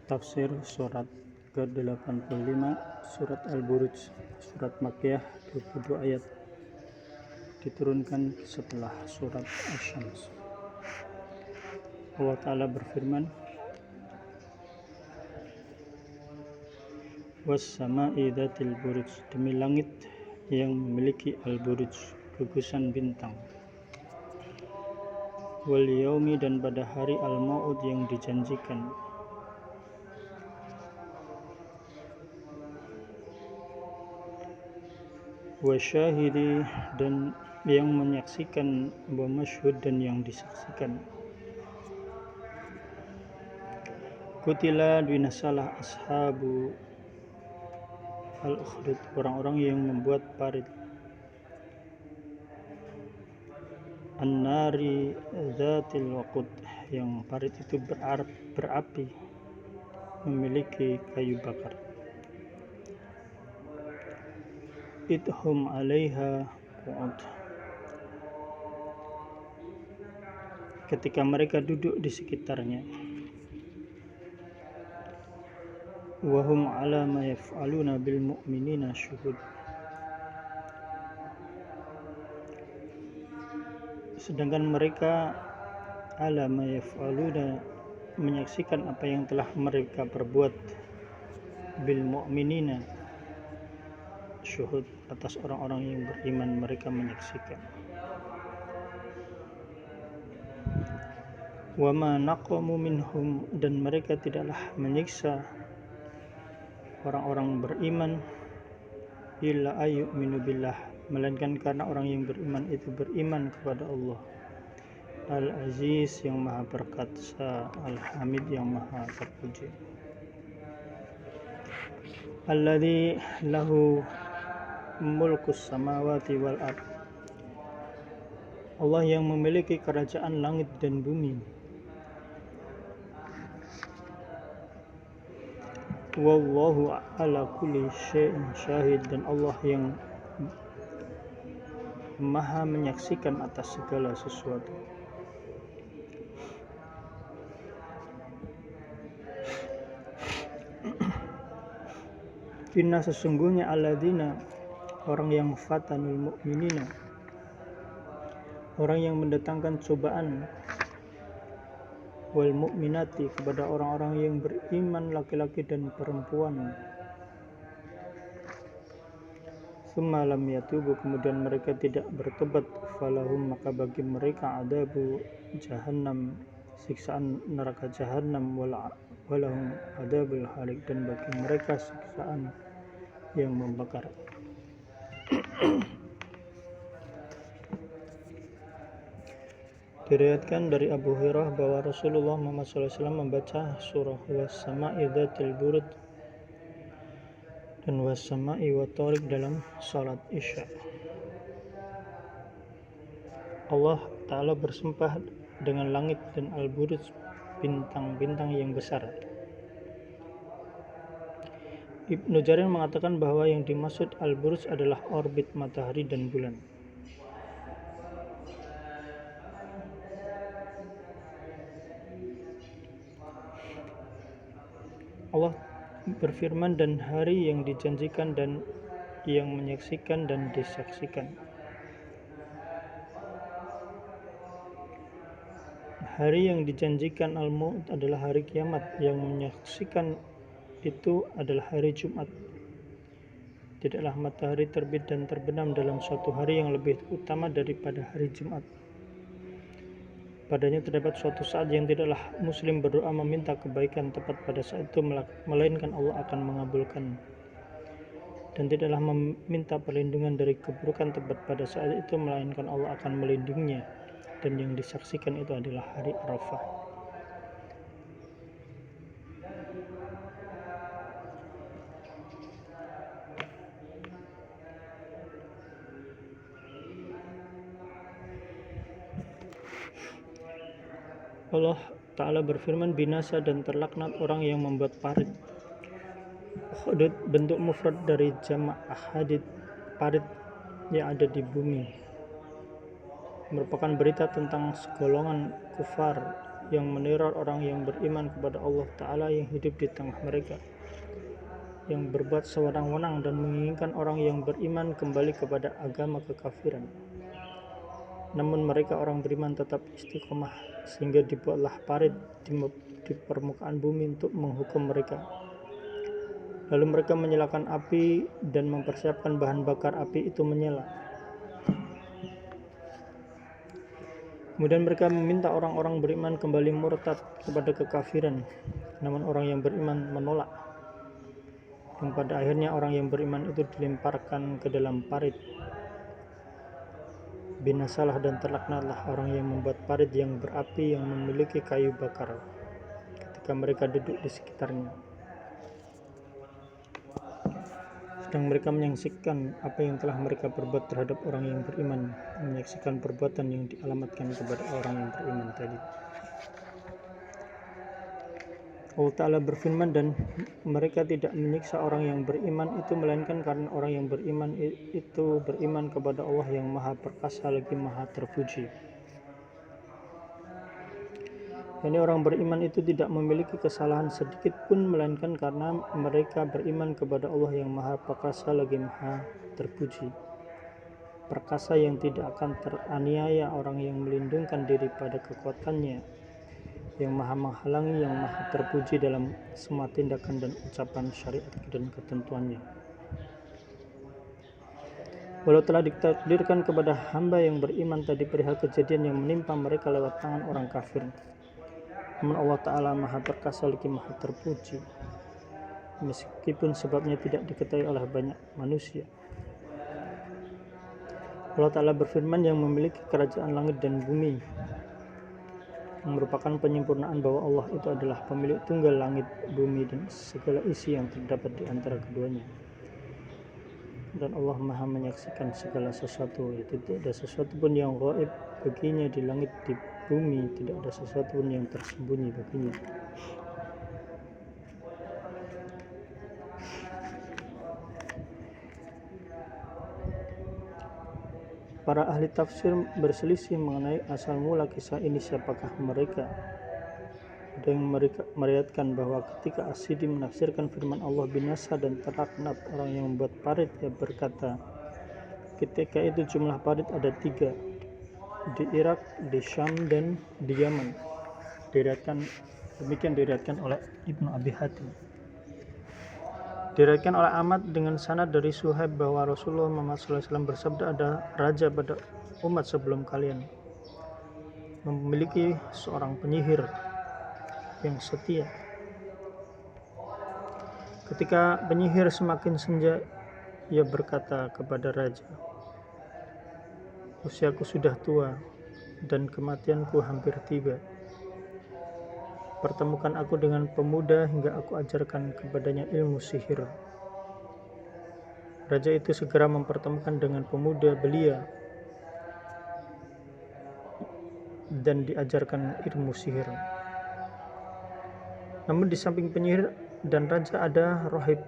Tafsir surat ke-85 surat Al-Buruj, surat Makkiyah 22 ayat, diturunkan setelah surat Asy-Syams. Allah Ta'ala berfirman, was-sama'i dzatil buruj, demi langit yang memiliki al-buruj, gugusan bintang, wal yaumi, dan pada hari al-mau'ud yang dijanjikan, wasyahidi, dan yang menyaksikan, wa masyhud, dan yang disaksikan. Kutila binasalah ashabu al-ukhdud, orang-orang yang membuat parit, an-nari dzatil waqud, yang parit itu berapi, memiliki kayu bakar. Idhum 'alaiha qu'ud, ketika mereka duduk di sekitarnya. Wahum 'ala ma yaf'aluna bil mu'minina syuhud, sedangkan mereka 'ala ma yaf'aluna, menyaksikan apa yang telah mereka perbuat, bil mu'minina syuhud, atas orang-orang yang beriman mereka menyaksikan. Wa ma naqamu minhum, dan mereka tidaklah menyiksa orang-orang beriman, illa ayyuminu billah, melainkan karena orang yang beriman itu beriman kepada Allah, Al-Aziz, yang maha perkasa, Al-Hamid, yang maha terpuji. Alladzi lahu mulkus samawati wal ard, Allah yang memiliki kerajaan langit dan bumi. Wallahu ala kulli syai'in syahid, dan Allah yang maha menyaksikan atas segala sesuatu. Inna, sesungguhnya, alladzina, orang yang fatanul mu'minina, orang yang mendatangkan cobaan, wal mu'minati, kepada orang-orang yang beriman laki-laki dan perempuan, tsumma lam yatubu, kemudian mereka tidak bertobat, falahum, maka bagi mereka adabu jahannam, siksaan neraka jahannam, walahum adabul harik, dan bagi mereka siksaan yang membakar. Diriwayatkan dari Abu Hurairah bahwa Rasulullah Muhammad SAW membaca surah was-sama'i dzatil buruj dan was-sama'i wat thariq dalam salat Isya. Allah Ta'ala bersumpah dengan langit dan al-buruj, bintang-bintang yang besar. Ibnu Jarir mengatakan bahwa yang dimaksud al-buruj adalah orbit matahari dan bulan. Allah berfirman, dan hari yang dijanjikan dan yang menyaksikan dan disaksikan. Hari yang dijanjikan al-maut adalah hari kiamat, yang menyaksikan itu adalah hari Jumat. Tidaklah matahari terbit dan terbenam dalam suatu hari yang lebih utama daripada hari Jumat. Padanya terdapat suatu saat yang tidaklah muslim berdoa meminta kebaikan tepat pada saat itu, melainkan Allah akan mengabulkan, dan tidaklah meminta perlindungan dari keburukan tepat pada saat itu, melainkan Allah akan melindunginya, dan yang disaksikan itu adalah hari Arafah. Allah Ta'ala berfirman, binasa dan terlaknat orang yang membuat parit. Hudud bentuk mufrad dari jamak ahadid, parit yang ada di bumi, merupakan berita tentang segolongan kufar yang meneror orang yang beriman kepada Allah Ta'ala yang hidup di tengah mereka, yang berbuat sewenang-wenang dan menginginkan orang yang beriman kembali kepada agama kekafiran. Namun mereka orang beriman tetap istiqomah, sehingga dibuatlah parit di permukaan bumi untuk menghukum mereka. Lalu mereka menyalakan api dan mempersiapkan bahan bakar api itu menyala. Kemudian mereka meminta orang-orang beriman kembali murtad kepada kekafiran. Namun orang yang beriman menolak. Dan pada akhirnya orang yang beriman itu dilemparkan ke dalam parit. Binasalah dan terlaknatlah orang yang membuat parit yang berapi yang memiliki kayu bakar ketika mereka duduk di sekitarnya. Sedang mereka menyaksikan apa yang telah mereka perbuat terhadap orang yang beriman, menyaksikan perbuatan yang dialamatkan kepada orang yang beriman tadi. Allah Ta'ala berfirman, dan mereka tidak menyiksa orang yang beriman itu melainkan karena orang yang beriman itu beriman kepada Allah yang Maha Perkasa lagi Maha Terpuji. Ini orang beriman itu tidak memiliki kesalahan sedikit pun melainkan karena mereka beriman kepada Allah yang Maha Perkasa lagi Maha Terpuji. Perkasa yang tidak akan teraniaya orang yang melindungkan diri pada kekuatannya, yang Maha menghalangi, yang Maha Terpuji dalam semua tindakan dan ucapan syariat dan ketentuannya. Walau telah ditakdirkan kepada hamba yang beriman tadi perihal kejadian yang menimpa mereka lewat tangan orang kafir, namun Allah Ta'ala Maha Perkasa lagi Maha Terpuji, meskipun sebabnya tidak diketahui oleh banyak manusia. Allah Ta'ala berfirman, yang memiliki kerajaan langit dan bumi, yang merupakan penyempurnaan bahwa Allah itu adalah pemilik tunggal langit, bumi, dan segala isi yang terdapat di antara keduanya. Dan Allah Maha menyaksikan segala sesuatu, yaitu tidak ada sesuatu pun yang gaib baginya di langit, di bumi, tidak ada sesuatu pun yang tersembunyi baginya. Para ahli tafsir berselisih mengenai asal mula kisah ini, siapakah mereka. Ada yang meriwayatkan bahwa ketika As-Sidi menafsirkan firman Allah, binasa dan terlaknat orang yang membuat parit, ia berkata, ketika itu jumlah parit ada 3, di Irak, di Syam, dan di Yaman. Demikian diriwayatkan oleh Ibnu Abi Hatim. Diriwayatkan oleh Ahmad dengan sanad dari Suhaib bahwa Rasulullah Muhammad SAW bersabda, ada raja pada umat sebelum kalian, memiliki seorang penyihir yang setia. Ketika penyihir semakin senja, ia berkata kepada raja, usiaku sudah tua dan kematianku hampir tiba. Pertemukan aku dengan pemuda hingga aku ajarkan kepadanya ilmu sihir. Raja itu segera mempertemukan dengan pemuda belia dan diajarkan ilmu sihir. Namun di samping penyihir dan raja ada rohib.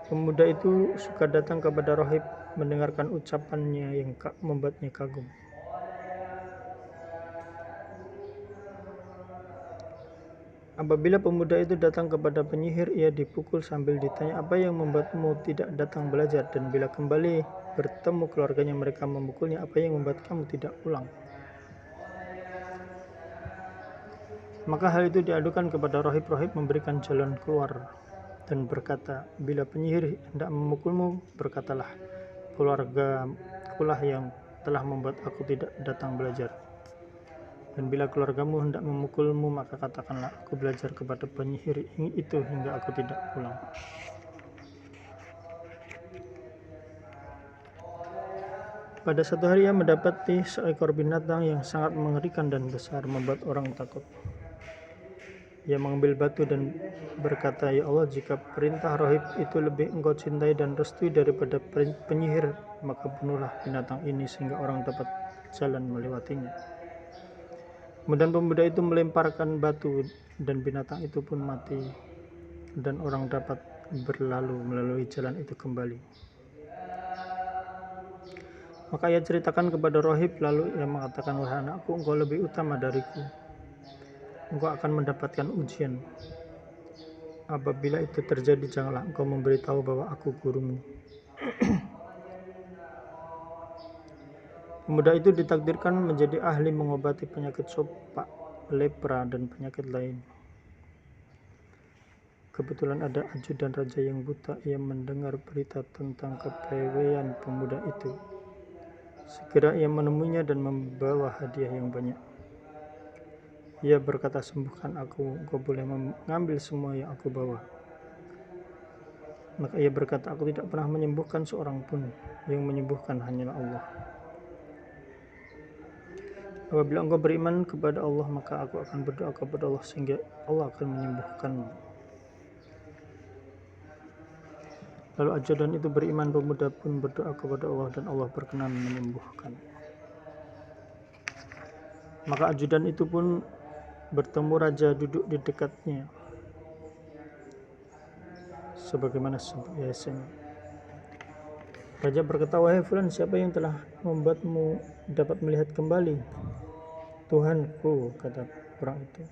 Pemuda itu suka datang kepada rohib mendengarkan ucapannya yang membuatnya kagum. Apabila pemuda itu datang kepada penyihir, ia dipukul sambil ditanya, apa yang membuatmu tidak datang belajar? Dan bila kembali bertemu keluarganya, mereka memukulnya, apa yang membuat kamu tidak pulang? Maka hal itu diadukan kepada rohib-rohib memberikan jalan keluar dan berkata, bila penyihir hendak memukulmu, berkatalah, keluargakulah yang telah membuat aku tidak datang belajar. Dan bila keluargamu hendak memukulmu, maka katakanlah, aku belajar kepada penyihir itu hingga aku tidak pulang. Pada satu hari ia mendapati seekor binatang yang sangat mengerikan dan besar, membuat orang takut. Ia mengambil batu dan berkata, ya Allah, jika perintah rohib itu lebih engkau cintai dan restui daripada penyihir, maka bunuhlah binatang ini sehingga orang dapat jalan melewatinya. Kemudian pemuda itu melemparkan batu dan binatang itu pun mati, dan orang dapat berlalu melalui jalan itu kembali. Maka ia ceritakan kepada rohib, lalu ia mengatakan, wahai anakku, engkau lebih utama dariku. engkau akan mendapatkan ujian. Apabila itu terjadi, janganlah engkau memberitahu bahwa aku gurumu. Pemuda itu ditakdirkan menjadi ahli mengobati penyakit sopak, lepra, dan penyakit lain. Kebetulan ada ajudan raja yang buta. Ia mendengar berita tentang kepiawaian pemuda itu. Segera ia menemuinya dan membawa hadiah yang banyak. Ia berkata, sembuhkan aku, engkau boleh mengambil semua yang aku bawa. Maka ia berkata, aku tidak pernah menyembuhkan seorang pun, yang menyembuhkan hanyalah Allah. Apabila engkau beriman kepada Allah, maka aku akan berdoa kepada Allah sehingga Allah akan menyembuhkanmu. Lalu ajudan itu beriman, pemuda pun berdoa kepada Allah dan Allah berkenan menyembuhkan. Maka ajudan itu pun bertemu raja duduk di dekatnya, sebagaimana biasanya. Raja berkata, wahai fulan, siapa yang telah membuatmu dapat melihat kembali? Tuhanku, kata orang itu.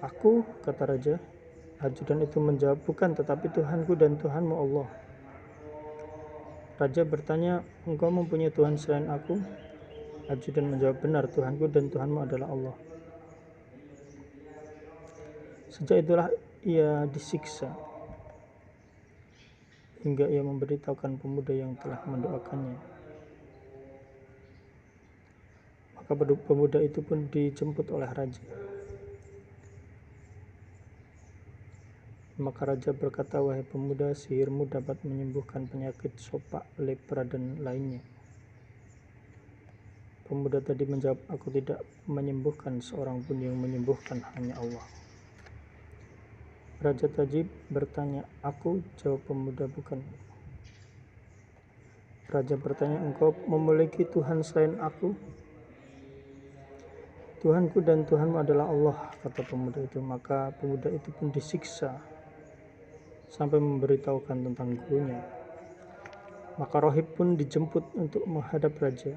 Aku, kata raja. Ajudan itu menjawab, bukan, tetapi Tuhanku dan Tuhanmu Allah. Raja bertanya, engkau mempunyai Tuhan selain aku? Ajudan menjawab, benar, Tuhanku dan Tuhanmu adalah Allah. Sejak itulah ia disiksa, hingga ia memberitahukan pemuda yang telah mendoakannya. Maka pemuda itu pun dijemput oleh raja. Maka raja berkata, wahai pemuda, sihirmu dapat menyembuhkan penyakit sopak, lepra, dan lainnya. Pemuda tadi menjawab, aku tidak menyembuhkan seorang pun, yang menyembuhkan hanya Allah. Raja tadi bertanya, aku, jawab pemuda, bukan. Raja bertanya, engkau memiliki Tuhan selain aku? Tuhanku dan Tuhanmu adalah Allah, kata pemuda itu. Maka pemuda itu pun disiksa sampai memberitahukan tentang gurunya. Maka rohib pun dijemput untuk menghadap raja.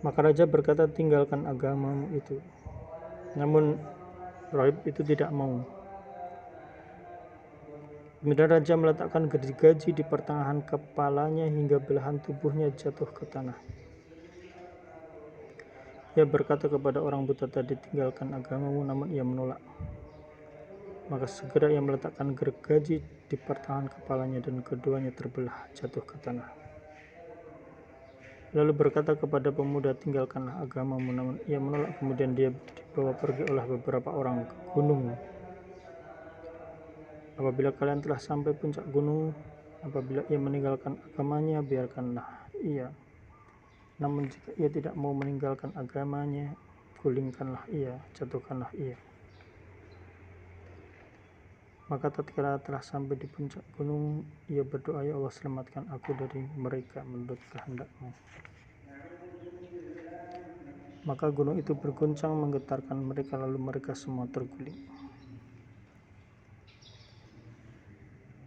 Maka raja berkata, tinggalkan agamamu itu. Namun rohib itu tidak mau. Kemudian raja meletakkan gergaji di pertengahan kepalanya hingga belahan tubuhnya jatuh ke tanah. Ia berkata kepada orang buta tadi, tinggalkan agamamu, namun ia menolak. Maka segera ia meletakkan gergaji di pertengahan kepalanya dan keduanya terbelah jatuh ke tanah. Lalu berkata kepada pemuda, tinggalkanlah agamamu, namun ia menolak. Kemudian dia dibawa pergi oleh beberapa orang ke gunung. Apabila kalian telah sampai puncak gunung, apabila ia meninggalkan agamanya, biarkanlah ia. Namun jika ia tidak mau meninggalkan agamanya, gulingkanlah ia, jatuhkanlah ia. Maka tatkala telah sampai di puncak gunung, ia berdoa, ya Allah, selamatkan aku dari mereka menurut kehendak-Mu. Maka gunung itu berguncang menggetarkan mereka, lalu mereka semua terguling.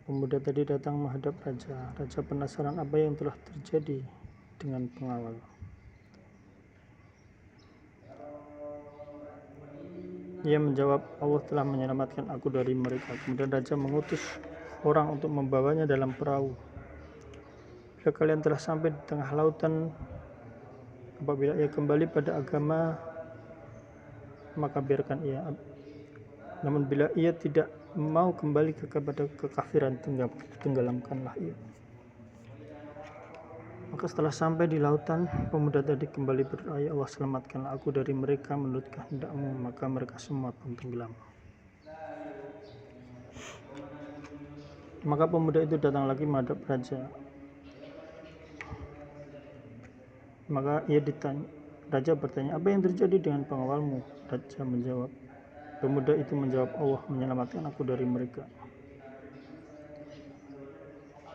Pemuda tadi datang menghadap raja. Raja penasaran apa yang telah terjadi dengan pengawal. Ia menjawab, Allah telah menyelamatkan aku dari mereka. Kemudian raja mengutus orang untuk membawanya dalam perahu. Bila kalian telah sampai di tengah lautan, apabila ia kembali pada agama, maka biarkan ia. Namun bila ia tidak mau kembali kepada kekafiran, tenggelamkanlah ia. Maka setelah sampai di lautan, pemuda tadi kembali berdoa, ya Allah, selamatkanlah aku dari mereka menurut kehendak-Mu. Maka mereka semua pun tenggelam. Maka pemuda itu datang lagi menghadap raja. Maka raja bertanya, apa yang terjadi dengan pengawalmu? Raja menjawab, pemuda itu menjawab, Allah menyelamatkan aku dari mereka.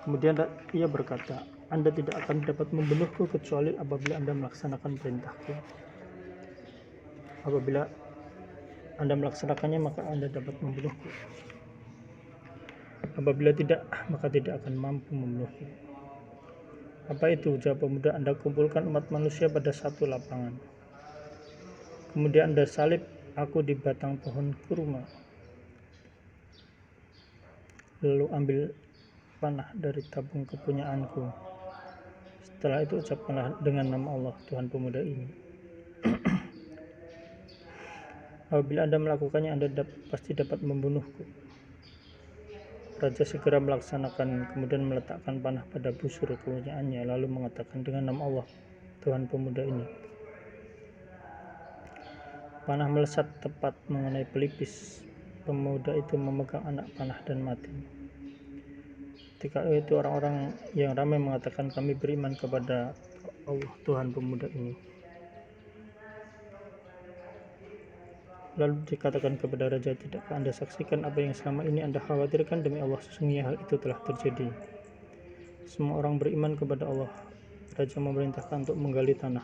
Kemudian ia berkata, Anda tidak akan dapat membunuhku kecuali apabila Anda melaksanakan perintahku. Apabila Anda melaksanakannya, maka Anda dapat membunuhku. Apabila tidak, maka tidak akan mampu membunuhku. Apa itu? Jawab pemuda, Anda kumpulkan umat manusia pada satu lapangan. Kemudian Anda salib aku di batang pohon kurma. Lalu ambil panah dari tabung kepunyaanku. Setelah itu ucapkanlah dengan nama Allah, Tuhan pemuda ini. Apabila Anda melakukannya, Anda pasti dapat membunuhku. Raja segera melaksanakan, kemudian meletakkan panah pada busur kepunyaannya, lalu mengatakan dengan nama Allah, Tuhan pemuda ini. Panah melesat tepat mengenai pelipis. Pemuda itu memegang anak panah dan mati. Ketika itu orang-orang yang ramai mengatakan, kami beriman kepada Allah, Tuhan pemuda ini. Lalu dikatakan kepada raja, tidakkah Anda saksikan apa yang selama ini Anda khawatirkan? Demi Allah, sesungguhnya hal itu telah terjadi. Semua orang beriman kepada Allah. Raja memerintahkan untuk menggali tanah,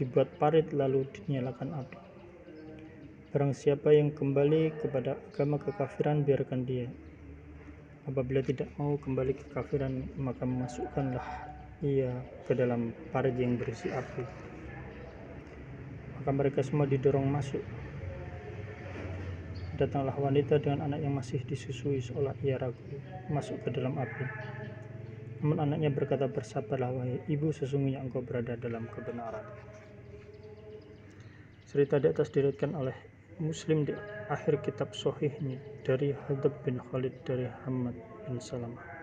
dibuat parit lalu dinyalakan api. Barang siapa yang kembali kepada agama kekafiran, biarkan dia. Apabila tidak mau kembali ke kekafiran, maka masukkanlah ia ke dalam parit yang berisi api. Maka mereka semua didorong masuk. Datanglah wanita dengan anak yang masih disusui, seolah ia ragu masuk ke dalam api. Namun anaknya berkata, bersabarlah wahai ibu, sesungguhnya engkau berada dalam kebenaran. Cerita di atas diriwayatkan oleh Muslim di akhir kitab Sahihnya dari Hadab bin Khalid dari Hammad bin Salamah.